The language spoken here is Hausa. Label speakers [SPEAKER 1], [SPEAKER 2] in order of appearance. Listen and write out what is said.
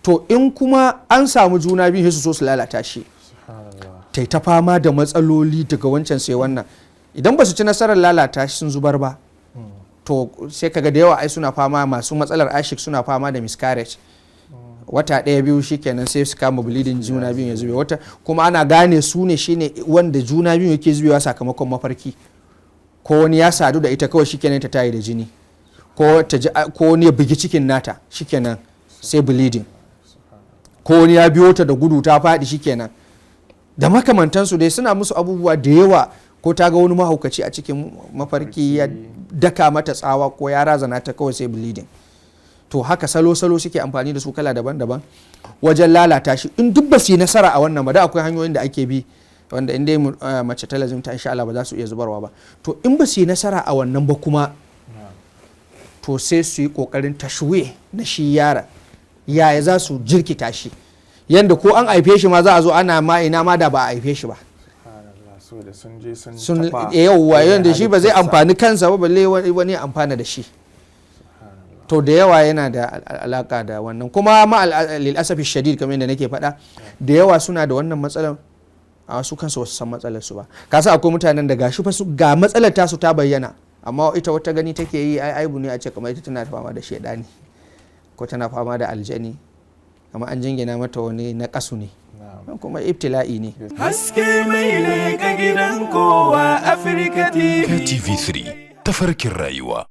[SPEAKER 1] to in kuma an samu juna biyu su so su lalata shi ta fama da matsaloli daga wancan sai wannan idan ba su ci nasarar lalata shi sun zubar ba to sai kaga da yawa ai suna fama masu matsalar ashik suna fama da miscarriage wata ɗaya biyu shikenan sai su kama bleeding juna biyu ya zube wata kuma ana gane su ne shine wanda juna biyu yake zubewa sakamakon mafarki ko wani ya sadu da ita kawai shikenan ta tayi da jini ko wani ya bugi cikin nata shikenan sai bleeding ko wani ya biyo ta da gudu ta faɗi shikenan da makamantansu dai suna musu abubuwa da yawa ko ta ga wani mahaukaci a cikin mafarki ya daka mata tsawa ko ya razana ta kawai sai bleeding to haka salo-salo suke amfani da su kala daban-daban wajen lalata shi in duk ba su yi nasara a wannan ba da akwai hanyoyin da ake bi wanda in dai mace ta lazimta insha Allah ba za su iya zubarwa ba to in ba su yi nasara a wannan ba kuma to sai su yi kokarin tashwe na shi yara yaya za su jirkita shi yanda ko an haife shi ma za a zo ana ma ina ma da ba a haife shi ba sun yauwa yanda shi ba zai amfani kansa ba balle wani amfana da shi to da yawa yana da alaka da wannan kuma ma lil'asafi shadid kamar yadda nake faɗa da yawa suna da wannan matsalar a su kansu wasu san matsalar su ba kasa akwai mutanen da gashi fa su ga matsalar tasu ta bayyana amma ita wata gani take yi aibu ne a ce kamar ita tana fama da shedani ko tana fama da aljani amma an jingina mata wani na kasu ne kuma ibtila'i ne
[SPEAKER 2] haske mai leka gidan kowa Afirka TV
[SPEAKER 3] TV3 tafarkin rayuwa.